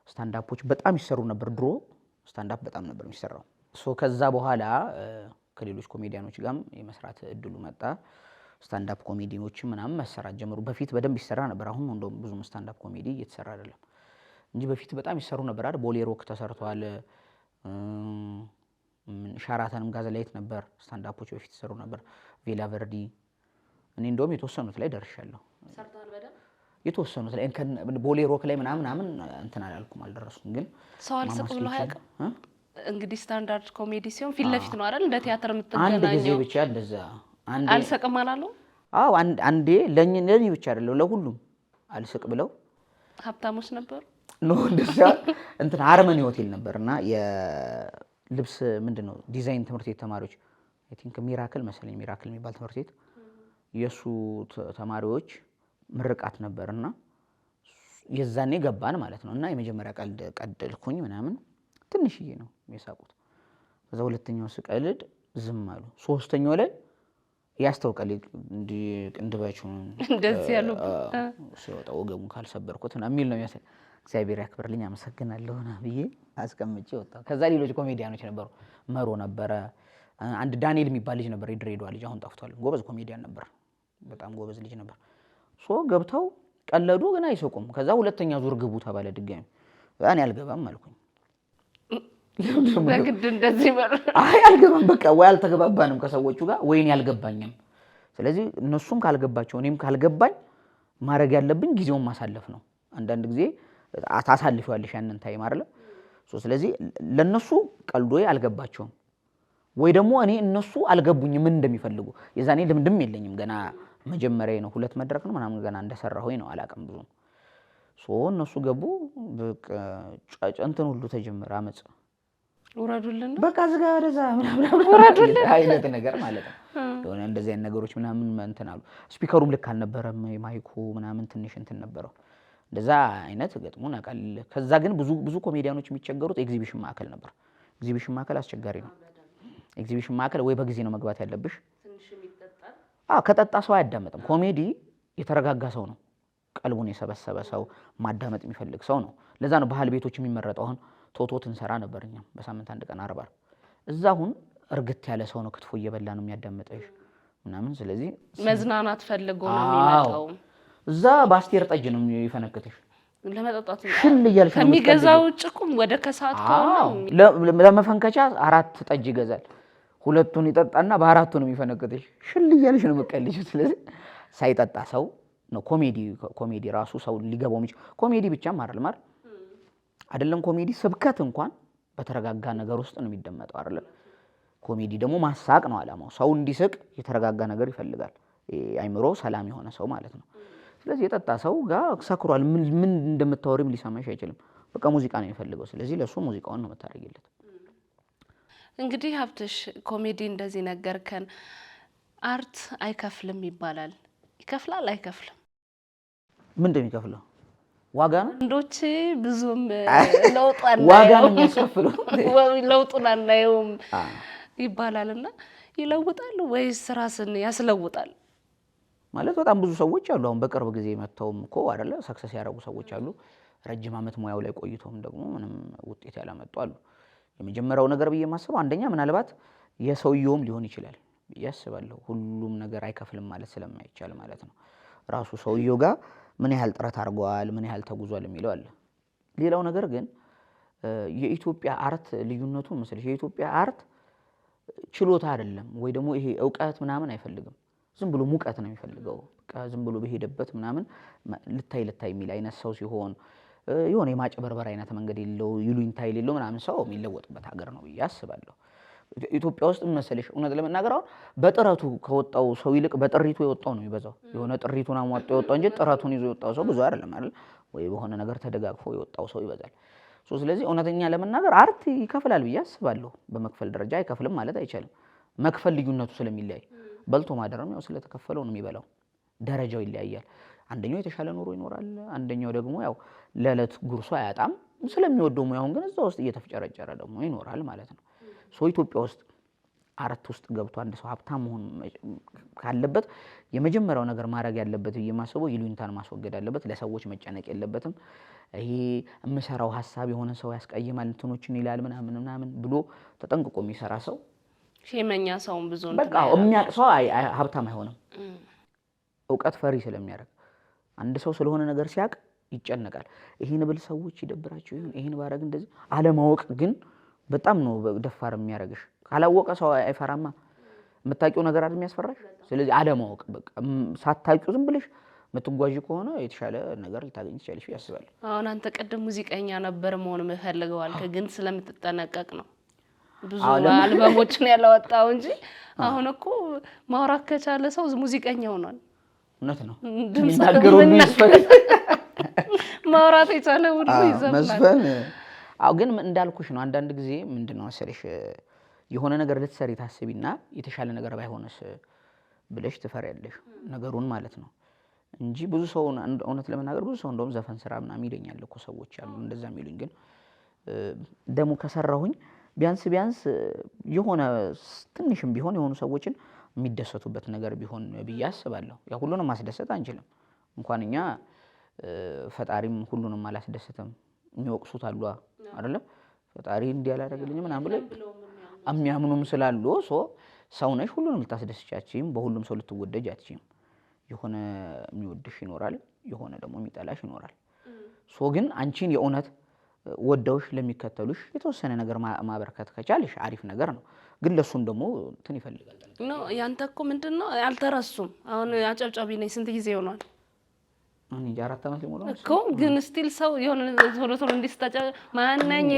S1: ስታንዳፖች በጣም ይሰሩ ነበር ድሮ፣ ስታንዳፕ በጣም ነበር የሚሰራው። ከዛ በኋላ ከሌሎች ኮሜዲያኖች ጋርም የመስራት እድሉ መጣ። ስታንዳፕ ኮሜዲዎች ምናምን መሰራት ጀመሩ። በፊት በደንብ ይሰራ ነበር። አሁን እንደውም ብዙም ስታንዳፕ ኮሜዲ እየተሰራ አይደለም እንጂ በፊት በጣም ይሰሩ ነበር አይደል? ቦሌ ሮክ ተሰርቷል። ሻራተንም ጋዘላይት ነበር። ስታንዳፖች በፊት ይሰሩ ነበር። ቬላ ቨርዲ። እኔ እንደውም የተወሰኑት ላይ ደርሻለሁ። የተወሰኑት ላይ ቦሌ ሮክ ላይ ምናምን እንትን አላልኩም፣ አልደረስኩም። ግን
S2: ሰው አልስቅ ብሎ አያውቅም። እንግዲህ ስታንዳርድ ኮሜዲ ሲሆን ፊት ለፊት ነው አይደል? እንደ ቲያትር
S1: አንድ ጊዜ
S2: የምትገናኘው።
S1: ብቻ እንደዛ አንዴ
S2: አልሰቅም አላለው?
S1: አዎ አንዴ ለኔ ብቻ አይደለም ለሁሉም አልስቅ ብለው
S2: ሀብታሞች ነበሩ።
S1: ነው እንደዛ እንትን አርመኒ ሆቴል ነበርና የልብስ ምንድነው ዲዛይን ትምህርት ቤት ተማሪዎች አይ ቲንክ ሚራክል መሰለኝ ሚራክል የሚባል ትምህርት ቤት የሱ ተማሪዎች ምርቃት ነበርና የዛኔ ገባን ማለት ነው። እና የመጀመሪያ ቀልድልኩኝ ምናምን ትንሽዬ ነው የሳቁት። ከዛ ሁለተኛው ስቀልድ ዝም አሉ። ሶስተኛው ላይ ያስተውቃል እንዲ ቅንድባችሁ
S2: እንደዚህ ያለው
S1: ሲወጣ ወገቡን ካልሰበርኩት እና የሚል ነው የሚያሳይ። እግዚአብሔር ያክብርልኝ አመሰግናለሁ ና ብዬ አስቀምጬ ወጣሁ። ከዛ ሌሎች ኮሜዲያኖች ነበሩ። መሮ ነበረ፣ አንድ ዳንኤል የሚባል ልጅ ነበር፣ የድሬዳዋ ልጅ አሁን ጠፍቷል። ጎበዝ ኮሜዲያን ነበር፣ በጣም ጎበዝ ልጅ ነበር። ገብተው ቀለዱ ግን አይሰቁም። ከዛ ሁለተኛ ዙር ግቡ ተባለ ድጋሚ። እኔ አልገባም አልኩኝ።
S2: በግድ እንደዚህ በር
S1: አይ አልገባም በቃ ወይ አልተገባባንም ከሰዎቹ ጋር ወይኔ አልገባኝም። ስለዚህ እነሱም ካልገባቸው እኔም ካልገባኝ ማድረግ ያለብኝ ጊዜውን ማሳለፍ ነው። አንዳንድ ጊዜ ታሳልፊዋለሽ ያንን ታይም አይደል? ስለዚህ ለነሱ ቀልዶዬ አልገባቸውም ወይ ደግሞ እኔ እነሱ አልገቡኝም ምን እንደሚፈልጉ። የዛኔ ልምድም የለኝም ገና መጀመሪያ ነው። 2 መድረክ ነው ምናምን ገና እንደሰራሁኝ ነው አላውቅም ብዙ። እነሱ ገቡ በቃ እንትን ሁሉ ተጀመረ አመጽ።
S2: ወራዱልን
S1: በቃ ዝጋ ወደዛ ምናምን ወራዱልን አይነት ነገር ማለት ነው። የሆነ እንደዚህ አይነት ነገሮች ምናምን እንትን አሉ። ስፒከሩም ልክ አልነበረም፣ ማይኩ ምናምን ትንሽ እንትን ነበረው። እንደዛ አይነት ገጥሞን አቃል። ከዛ ግን ብዙ ኮሜዲያኖች የሚቸገሩት ኤግዚቢሽን ማዕከል ነበር። ኤግዚቢሽን ማዕከል አስቸጋሪ ነው። ኤግዚቢሽን ማዕከል ወይ በጊዜ ነው መግባት ያለብሽ። ከጠጣ ሰው አያዳምጥም። ኮሜዲ የተረጋጋ ሰው ነው፣ ቀልቡን የሰበሰበ ሰው፣ ማዳመጥ የሚፈልግ ሰው ነው። ለዛ ነው ባህል ቤቶች የሚመረጠው። አሁን ቶቶት እንሰራ ነበር እኛ በሳምንት 1 ቀን 40 እዛ አሁን እርግት ያለ ሰው ነው ክትፎ እየበላ ነው የሚያዳምጠሽ ምናምን። ስለዚህ
S2: መዝናናት ፈልጎ ነው የሚመጣው።
S1: እዛ ባስቴር ጠጅ ነው የሚፈነክትሽ
S2: ለመጠጣት
S1: ሽል እያልሽ
S2: ከሚገዛው ጭቁም ወደ ከሰዓት
S1: ከሆነ ለመፈንከቻ 4 ጠጅ ይገዛል። 2ቱን ይጠጣና በ4ቱ ነው የሚፈነክትሽ። ሽል እያልሽ ነው መቀልሽ። ስለዚህ ሳይጠጣ ሰው ነው ኮሜዲ ራሱ ሰው ሊገባው የሚችል ኮሜዲ ብቻም አይደለም ኮሜዲ ስብከት እንኳን በተረጋጋ ነገር ውስጥ ነው የሚደመጠው አይደል? ኮሜዲ ደግሞ ማሳቅ ነው አላማው። ሰው እንዲስቅ የተረጋጋ ነገር ይፈልጋል። አይምሮ ሰላም የሆነ ሰው ማለት ነው። ስለዚህ የጠጣ ሰው ጋር ሰክሯል፣ ምን እንደምታወሪም ሊሰማሽ አይችልም። በቃ ሙዚቃ ነው የሚፈልገው። ስለዚህ ለሱ ሙዚቃውን ነው የምታደርጊለት።
S2: እንግዲህ ሀብትሽ ኮሜዲ እንደዚህ ነገርከን። አርት አይከፍልም ይባላል። ይከፍላል አይከፍልም?
S1: ምንድን ነው የሚከፍለው? ዋጋ ነው።
S2: እንዶች ብዙም ለውጥ
S1: ዋጋ ነው የሚያስከፍለው፣
S2: ለውጡን አናየውም ይባላልና ይለውጣል ወይስ ራስን ያስለውጣል?
S1: ማለት በጣም ብዙ ሰዎች አሉ። አሁን በቅርብ ጊዜ መተውም እኮ አይደለ ሰክሰስ ያደረጉ ሰዎች አሉ። ረጅም ዓመት ሙያው ላይ ቆይቶም ደግሞ ምንም ውጤት ያላመጡ አሉ። የመጀመሪያው ነገር ብዬ የማስበው አንደኛ ምናልባት የሰውየውም ሊሆን ይችላል ብዬ አስባለሁ። ሁሉም ነገር አይከፍልም ማለት ስለማይቻል ማለት ነው። ራሱ ሰውየው ጋር ምን ያህል ጥረት አድርጓል፣ ምን ያህል ተጉዟል የሚለው አለ። ሌላው ነገር ግን የኢትዮጵያ አርት ልዩነቱ መስለሽ የኢትዮጵያ አርት ችሎታ አይደለም ወይ ደግሞ ይሄ ዕውቀት ምናምን አይፈልግም። ዝም ብሎ ሙቀት ነው የሚፈልገው። በቃ ዝም ብሎ በሄደበት ምናምን ልታይ የሚል አይነት ሰው ሲሆን የሆነ የማጭበርበር አይነት መንገድ የለው ይሉኝታ የሌለው ምናምን ሰው የሚለወጥበት ሀገር ነው ብዬ አስባለሁ። ኢትዮጵያ ውስጥ መሰለሽ እውነት ለመናገር አሁን በጥረቱ ከወጣው ሰው ይልቅ በጥሪቱ የወጣው ነው የሚበዛው። የሆነ ጥሪቱን አሟጦ የወጣው እንጂ ጥረቱን ይዞ የወጣው ሰው ብዙ አይደለም አይደል? ወይ በሆነ ነገር ተደጋግፎ የወጣው ሰው ይበዛል። ስለዚህ እውነተኛ ለመናገር አርት ይከፍላል ብዬ አስባለሁ። በመክፈል ደረጃ አይከፍልም ማለት አይቻልም። መክፈል ልዩነቱ ስለሚለያይ በልቶ ማደረም ያው ስለተከፈለው ነው የሚበላው። ደረጃው ይለያያል። አንደኛው የተሻለ ኑሮ ይኖራል፣ አንደኛው ደግሞ ያው ለዕለት ጉርሱ አያጣም። ስለሚወደው ሙያውን ግን እዛ ውስጥ እየተፍጨረጨረ ደግሞ ይኖራል ማለት ነው። ኢትዮጵያ ውስጥ አርት ውስጥ ገብቶ አንድ ሰው ሀብታም መሆን ካለበት የመጀመሪያው ነገር ማድረግ ያለበት የማስበው ይሉኝታን ማስወገድ አለበት። ለሰዎች መጨነቅ የለበትም። ይሄ የምሰራው ሀሳብ የሆነ ሰው ያስቀይማል እንትኖችን ይላል ምናምን ብሎ ተጠንቅቆ የሚሰራ ሰው
S2: ሸመኛ ሰውን ብዙ ነው
S1: በቃ የሚያውቅ ሰው ሀብታም አይሆንም። ዕውቀት ፈሪ ስለሚያደርግ አንድ ሰው ስለሆነ ነገር ሲያውቅ ይጨነቃል። ይሄን ብል ሰዎች ይደብራቸው ይሁን ይሄን ባረግ እንደዚህ አለማወቅ ግን በጣም ነው ደፋር የሚያደርግሽ። ካላወቀ ሰው አይፈራማ። የምታውቂው ነገር አይደል የሚያስፈራሽ። ስለዚህ አለማወቅ በቃ ሳታውቂው ዝም ብለሽ የምትጓዢ ከሆነ የተሻለ ነገር ልታገኝ ትችላለሽ ያስባል።
S2: አሁን አንተ ቀደም ሙዚቀኛ ነበር መሆን የምፈልገው አልከ፣ ግን ስለምትጠነቀቅ ነው ብዙ አልበሞችን ያላወጣው እንጂ አሁን እኮ ማውራት ከቻለ ሰው ሙዚቀኛ ሆኗል።
S1: እውነት ነው። የሚናገረው ይስፈል
S2: ማውራት የቻለ ሁሉ ይዘምራል።
S1: መስፈን ግን እንዳልኩሽ ነው። አንዳንድ ጊዜ ምንድነው መሰለሽ የሆነ ነገር ልትሰሪ ታስቢና የተሻለ ነገር ባይሆንስ ብለሽ ትፈሪያለሽ ነገሩን ማለት ነው እንጂ ብዙ ሰው እውነት ለመናገር ብዙ ሰው እንደውም ዘፈን ስራ ምናምን ይለኛል እኮ ሰዎች አሉ እንደዛ የሚሉኝ። ግን ደግሞ ከሰራሁኝ ቢያንስ የሆነ ትንሽም ቢሆን የሆኑ ሰዎችን የሚደሰቱበት ነገር ቢሆን ብዬ አስባለሁ። ያ ሁሉንም ማስደሰት አንችልም። እንኳን እኛ ፈጣሪም ሁሉንም አላስደሰተም። የሚወቅሱት አሉ አይደለም ፈጣሪ እንዲህ ያላደረገልኝ ምናምን ብለው የሚያምኑም ስላሉ ሰው ነሽ ሁሉንም ልታስደስቻችም በሁሉም ሰው ልትወደጅ አትችይም። የሆነ የሚወድሽ ይኖራል፣ የሆነ ደግሞ የሚጠላሽ ይኖራል። ግን አንቺን የእውነት ወደውሽ ለሚከተሉሽ የተወሰነ ነገር ማበርከት ከቻልሽ አሪፍ ነገር ነው። ግን ለሱም ደግሞ እንትን ይፈልጋል
S2: ነው። ያንተ እኮ ምንድነው አልተረሱም። አሁን አጨብጫቢ ነኝ ስንት ጊዜ ሆኗል?
S1: አሁን 4 ዓመት ሊሞላው
S2: እኮ ግን ስቲል ሰው የሆነ ቶሎ እንዲስታጫ ማነኝ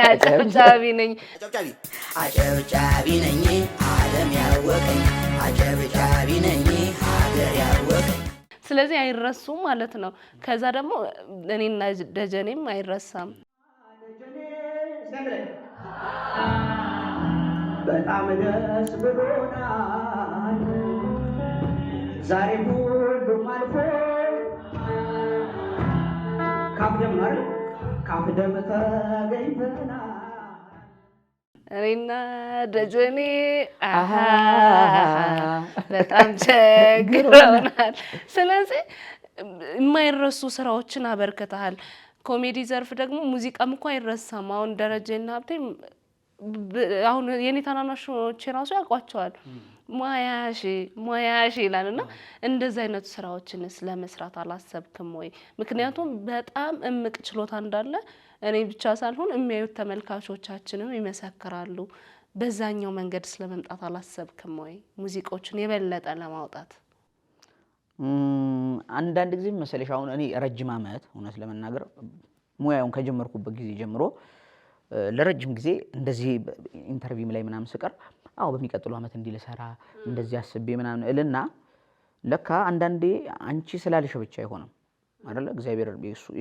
S2: አጨብጫቢ ነኝ
S3: አጨብጫቢ ነኝ ዓለም ያወቀኝ አጨብጫቢ ነኝ ሀገር ያወቀኝ።
S2: ስለዚህ አይረሱም ማለት ነው። ከዛ ደግሞ እኔና ደጀኔም አይረሳም።
S4: በጣም ደስ ብሎናል ዛሬ ሁሉም አልፎ ካፍ ደም ተገኝተናል።
S2: እኔና ደጀኔ በጣም ቸግረውናል። ስለዚህ የማይረሱ ስራዎችን አበርክተሃል። ኮሜዲ ዘርፍ ደግሞ ሙዚቃም እኮ አይረሳም። አሁን ደረጀና ሀብቴ አሁን የኔ ታናናሾች ራሱ ያውቋቸዋል። ሙያሺ ይላልና እንደዚህ አይነት ስራዎችንስ ለመስራት አላሰብክም ወይ? ምክንያቱም በጣም እምቅ ችሎታ እንዳለ እኔ ብቻ ሳልሆን የሚያዩት ተመልካቾቻችንም ይመሰክራሉ። በዛኛው መንገድ ስለመምጣት አላሰብክም ወይ? ሙዚቃዎችን የበለጠ ለማውጣት
S1: አንዳንድ ጊዜ መሰለሽ አሁን እኔ ረጅም ዓመት እውነት ለመናገር ሙያውን ከጀመርኩበት ጊዜ ጀምሮ ለረጅም ጊዜ እንደዚህ ኢንተርቪው ላይ ምናምን ስቀር በሚቀጥለው ዓመት እንዲህ ልሰራ እንደዚህ አስቤ ምናምን እልና ለካ አንዳንዴ አንቺ ስላልሽ ብቻ አይሆንም አይደለ? እግዚአብሔር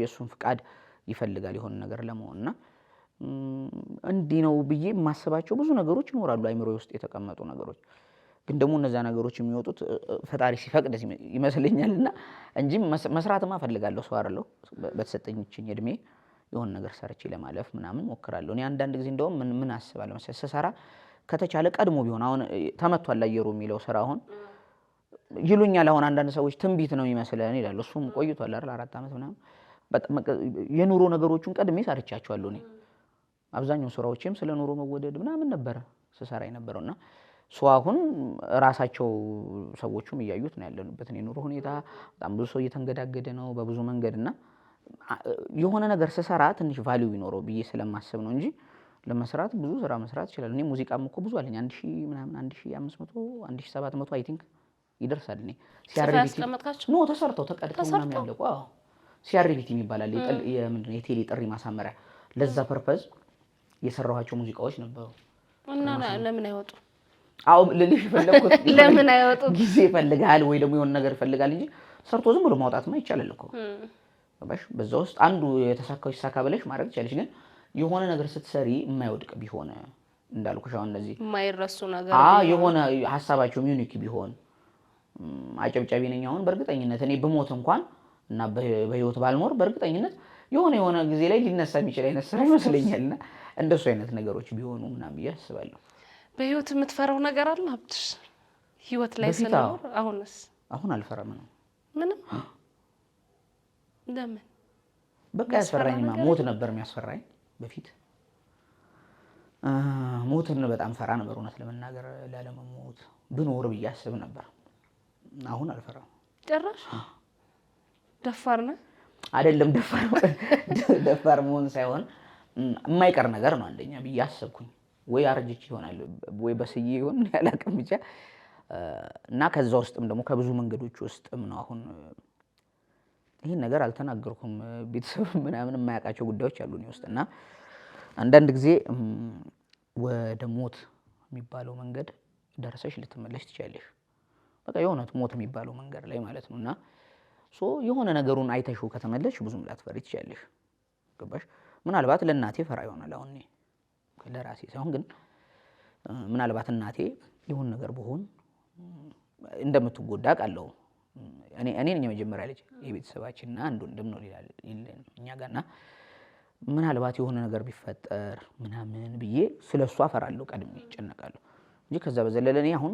S1: የሱን ፍቃድ ይፈልጋል የሆነ ነገር ለመሆንና እንዲህ ነው ብዬ የማስባቸው ብዙ ነገሮች ይኖራሉ አይምሮዬ ውስጥ የተቀመጡ ነገሮች። ግን ደግሞ እነዛ ነገሮች የሚወጡት ፈጣሪ ሲፈቅድ ይመስለኛልና እንጂ መስራትማ ፈልጋለሁ። ሰው አይደለሁ። በተሰጠኝኝ እድሜ የሆነ ነገር ሰርቼ ለማለፍ ምናምን ሞክራለሁ። እኔ አንዳንድ ጊዜ እንደውም ምን አስባለሁ መሰለኝ ስሰራ ከተቻለ ቀድሞ ቢሆን አሁን ተመቷል አየሩ የሚለው ስራ አሁን ይሉኛል። አሁን አንዳንድ ሰዎች ትንቢት ነው ይመስለን ይላሉ። እሱም ቆይቷል አይደል 4 ዓመት ምናምን የኑሮ ነገሮቹን ቀድሜ ሰርቻቸዋለሁ። እኔ አብዛኛው ስራዎችም ስለ ኑሮ መወደድ ምናምን ነበረ ስሰራ የነበረውና አሁን ራሳቸው ሰዎቹም እያዩት ነው ያለንበትን የኑሮ ሁኔታ። በጣም ብዙ ሰው እየተንገዳገደ ነው በብዙ መንገድና የሆነ ነገር ስሰራ ትንሽ ቫልዩ ይኖረው ብዬ ስለማስብ ነው እንጂ ለመስራት ብዙ ስራ መስራት ይችላል። እኔ ሙዚቃም እኮ ብዙ አለኝ 1000 ምናምን 1500 1700 አይ ቲንክ ይደርሳል። እኔ
S2: ሲአርቢቲ
S1: ነው ተሰርተው ተቀድተው ምናምን ያለቁ። ሲአርቢቲ የሚባላል የምንድነው የቴሌ ጥሪ ማሳመሪያ ለዛ ፐርፐዝ የሰራኋቸው ሙዚቃዎች ነበሩ።
S2: እና ለምን አይወጡ?
S1: ልልሽ ፈለኩት
S2: ለምን አይወጡ?
S1: ጊዜ ይፈልጋል ወይ ደግሞ የሆነ ነገር ይፈልጋል እንጂ ሰርቶ ዝም ብሎ ማውጣትማ ይቻላል እኮ። በዛ ውስጥ አንዱ የተሳካው ይሳካ ብለሽ ማድረግ ይቻላልሽ። ግን የሆነ ነገር ስትሰሪ የማይወድቅ ቢሆን እንዳልኩሽ አሁን እነዚህ
S2: የማይረሱ ነገር
S1: የሆነ ሀሳባቸው ዩኒክ ቢሆን አጨብጫቢ ነኝ አሁን በእርግጠኝነት እኔ ብሞት እንኳን እና በህይወት ባልኖር በእርግጠኝነት የሆነ ጊዜ ላይ ሊነሳ የሚችል አይነት ስራ ይመስለኛልና እንደሱ አይነት ነገሮች ቢሆኑ ምናምን ብዬ አስባለሁ።
S2: በህይወት የምትፈራው ነገር አለ ሀብትሽ? ህይወት ላይ ስለኖር
S1: አሁን አልፈራም ነው
S2: ምንም። ለምን?
S1: በቃ ያስፈራኝማ ሞት ነበር የሚያስፈራኝ በፊት። ሞትን በጣም ፈራ ነበር እውነት ለመናገር። ላለመሞት ብኖር ብዬ አስብ ነበር። አሁን አልፈራም
S2: ጭራሽ። ደፋር ነህ
S1: አይደለም? ደፋር መሆን ሳይሆን የማይቀር ነገር ነው አንደኛ ብዬ አሰብኩኝ። ወይ አርጅቼ ይሆናል ወይ በስዬ ይሆን ያላቅም ብቻ እና ከዛ ውስጥም ደግሞ ከብዙ መንገዶች ውስጥም ነው አሁን ይሄን ነገር ወደ ሞት የሚባለው መንገድ ደርሰሽ ልትመለሽ ትችያለሽ። በቃ የሆነ ሞት የሚባለው መንገድ ላይ ማለት ነውና የሆነ ነገሩን አይተሽው ከተመለስሽ ብዙም ላትፈሪ ትችያለሽ። ገባሽ? ምናልባት ለእናቴ ፈራ ይሆናል አሁን እኔ ለራሴ ሳይሆን ግን ምናልባት እናቴ የሆነ ነገር በሆን እንደምትጎዳ አውቃለሁ። እኔ ነኝ የመጀመሪያ ልጅ የቤተሰባችንና አንድ ወንድም ነው ይላል እኛ ጋርና ምናልባት የሆነ ነገር ቢፈጠር ምናምን ብዬ ስለሷ አፈራለሁ፣ ቀድሜ እጨነቃለሁ እንጂ ከዛ በዘለለ እኔ አሁን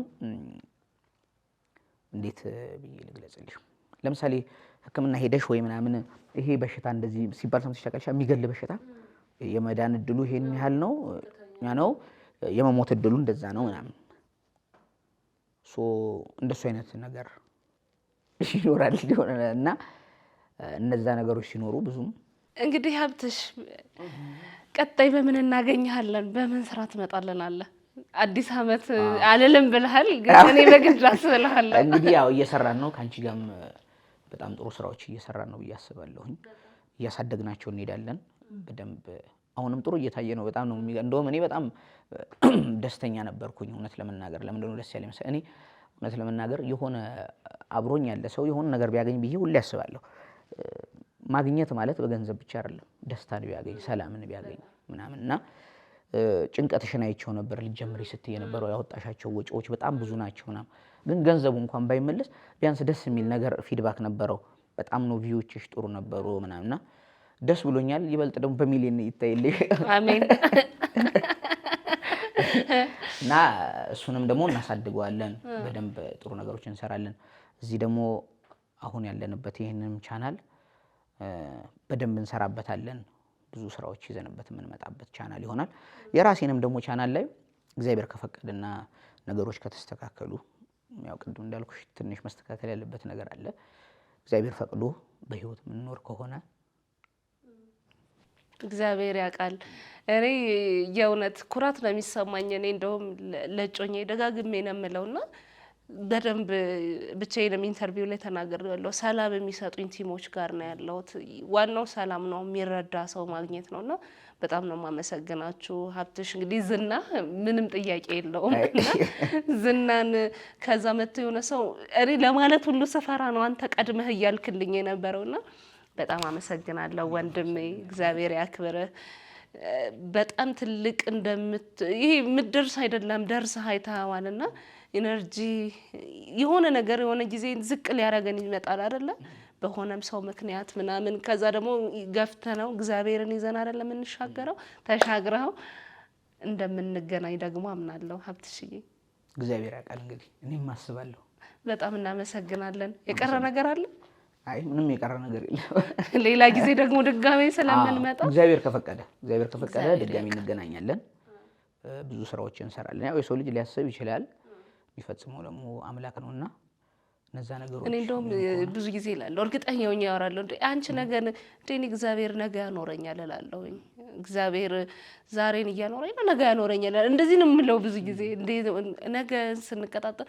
S1: እንዴት ብዬ ልግለጽልሽ? ለምሳሌ ሕክምና ሄደሽ ወይ ምናምን ይሄ በሽታ እንደዚህ ሲባል ሰምተሽ ታውቂያለሽ? የሚገል በሽታ የመዳን እድሉ ይሄን ያህል ነው ያ ነው የመሞት እድሉ እንደዛ ነው ምናምን እንደሱ አይነት ነገር ይኖራል እና እነዛ ነገሮች ሲኖሩ ብዙም
S2: እንግዲህ ሀብትሽ ቀጣይ በምን እናገኝሃለን? በምን ስራ ትመጣለናለህ? አዲስ አመት አልልም ብለሃል፣ ግን እኔ በግድ አስብልሃለሁ።
S1: እንግዲህ ያው እየሰራን ነው፣ ካንቺ ጋርም በጣም ጥሩ ስራዎች እየሰራን ነው ብዬ አስባለሁኝ። እያሳደግናቸው እንሄዳለን በደንብ። አሁንም ጥሩ እየታየ ነው። በጣም ነው እንደውም እኔ በጣም ደስተኛ ነበርኩኝ እውነት ለመናገር። ለምንድነው ደስ ያለኝ መሰለኝ? እኔ እውነት ለመናገር የሆነ አብሮኝ ያለ ሰው የሆነ ነገር ቢያገኝ ብዬ ሁሌ አስባለሁ። ማግኘት ማለት በገንዘብ ብቻ አይደለም፣ ደስታን ቢያገኝ ሰላምን ቢያገኝ ምናምንና ጭንቀትሽን አይቼው ነበር ልትጀምሪ ስትይ የነበረው ያወጣሻቸው ወጪዎች በጣም ብዙ ናቸው ምናምን፣ ግን ገንዘቡ እንኳን ባይመለስ ቢያንስ ደስ የሚል ነገር ፊድባክ ነበረው። በጣም ነው ቪውዎችሽ ጥሩ ነበሩ ምናምንና ደስ ብሎኛል። ይበልጥ ደግሞ በሚሊዮን ይታይልሽ።
S2: አሜን።
S1: እና እሱንም ደግሞ እናሳድገዋለን፣ በደንብ ጥሩ ነገሮች እንሰራለን። እዚህ ደግሞ አሁን ያለንበት ይሄንንም ቻናል በደንብ እንሰራበታለን። ብዙ ስራዎች ይዘንበት የምንመጣበት ቻናል ይሆናል። የራሴንም ደግሞ ቻናል ላይ እግዚአብሔር ከፈቀደና ነገሮች ከተስተካከሉ ያው ቅድም እንዳልኩሽ ትንሽ መስተካከል ያለበት ነገር አለ። እግዚአብሔር ፈቅዶ በህይወት የምንኖር ከሆነ
S2: እግዚአብሔር ያውቃል። እኔ የእውነት ኩራት ነው የሚሰማኝ። እኔ እንደውም ለጮኜ ደጋግሜ ነው የምለውና በደንብ ብቻዬንም ኢንተርቪው ላይ ተናግሬያለሁ። ሰላም የሚሰጡኝ ቲሞች ጋር ነው ያለሁት። ዋናው ሰላም ነው፣ የሚረዳ ሰው ማግኘት ነውና በጣም ነው የማመሰግናችሁ። ሀብትሽ እንግዲህ ዝና ምንም ጥያቄ የለውም እና ዝናን ከዛ መጥቶ የሆነ ሰው እኔ ለማለት ሁሉ ሰፈራ ነው አንተ ቀድመህ እያልክልኝ የነበረውና በጣም አመሰግናለሁ ወንድሜ። እግዚአብሔር ያክብርህ። በጣም ትልቅ ይሄ ምድርስ አይደለም ደርሰህ አይተኸዋልና ኢነርጂ የሆነ ነገር የሆነ ጊዜ ዝቅ ሊያረገን ይመጣል አይደለ? በሆነም ሰው ምክንያት ምናምን ከዛ ደግሞ ገፍተነው እግዚአብሔርን ይዘን አይደለም እንሻገረው ተሻግረው እንደምንገናኝ ደግሞ አምናለሁ። ሀብትሽዬ
S1: እግዚአብሔር ያውቃል። እንግዲህ እኔም አስባለሁ።
S2: በጣም እናመሰግናለን። የቀረ ነገር አለ?
S1: አይ ምንም የቀረ ነገር የለም።
S2: ሌላ ጊዜ ደግሞ ድጋሜ ስለምንመጣ
S1: እግዚአብሔር ከፈቀደ ድጋሜ እንገናኛለን። ብዙ ስራዎችን እንሰራለን። ያው የሰው ልጅ ሊያስብ ይችላል፣ የሚፈጽመው ደግሞ አምላክ ነውና እነዛ ነገሮች
S2: እኔ እንደውም ብዙ ጊዜ እላለሁ እርግጠኛ ሆኜ ያወራለሁ እንዴ አንቺ ነገ እንዴ እግዚአብሔር ነገ ያኖረኛል እላለሁ። እግዚአብሔር ዛሬን እያኖረኝ ነው ነገ ያኖረኛል እንደዚህ ነው የምለው ብዙ ጊዜ። እንዴ ነገ ስንቀጣጣ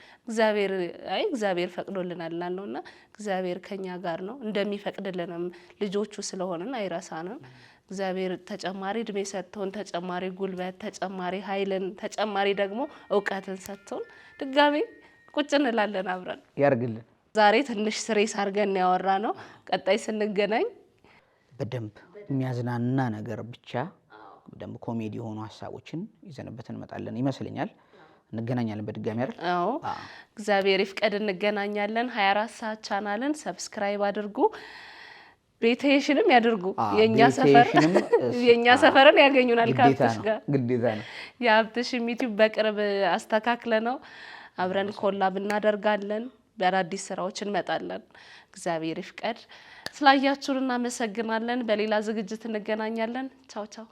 S2: እግዚአብሔር ፈቅዶልናል እላለሁና እግዚአብሔር ከኛ ጋር ነው እንደሚፈቅድልንም ልጆቹ ስለሆነን አይረሳንም። እግዚአብሔር ተጨማሪ እድሜ ሰጥቶን ተጨማሪ ጉልበት ተጨማሪ ኃይልን ተጨማሪ ደግሞ እውቀትን ሰጥቶን ድጋሜ ቁጭ እንላለን አብረን
S1: ያርግልን።
S2: ዛሬ ትንሽ ስሬስ አድርገን ያወራ ነው። ቀጣይ ስንገናኝ
S1: በደንብ የሚያዝናና ነገር ብቻ በደንብ ኮሜዲ የሆኑ ሀሳቦችን ይዘንበት እንመጣለን ይመስለኛል። እንገናኛለን በድጋሚ አይደል?
S2: አዎ እግዚአብሔር ይፍቀድ እንገናኛለን። 24 ሰዓት ቻናልን ሰብስክራይብ አድርጉ፣ ቤቴሽንም ያድርጉ። የኛ ሰፈርን ያገኙናል ከሀብትሽ ጋር
S1: ግዴታ ነው።
S2: የሀብትሽ ዩቲዩብ በቅርብ አስተካክለ ነው አብረን ኮላብ እናደርጋለን። በአዳዲስ ስራዎች እንመጣለን። እግዚአብሔር ይፍቀድ። ስላያችሁን እናመሰግናለን። በሌላ ዝግጅት እንገናኛለን። ቻው ቻው።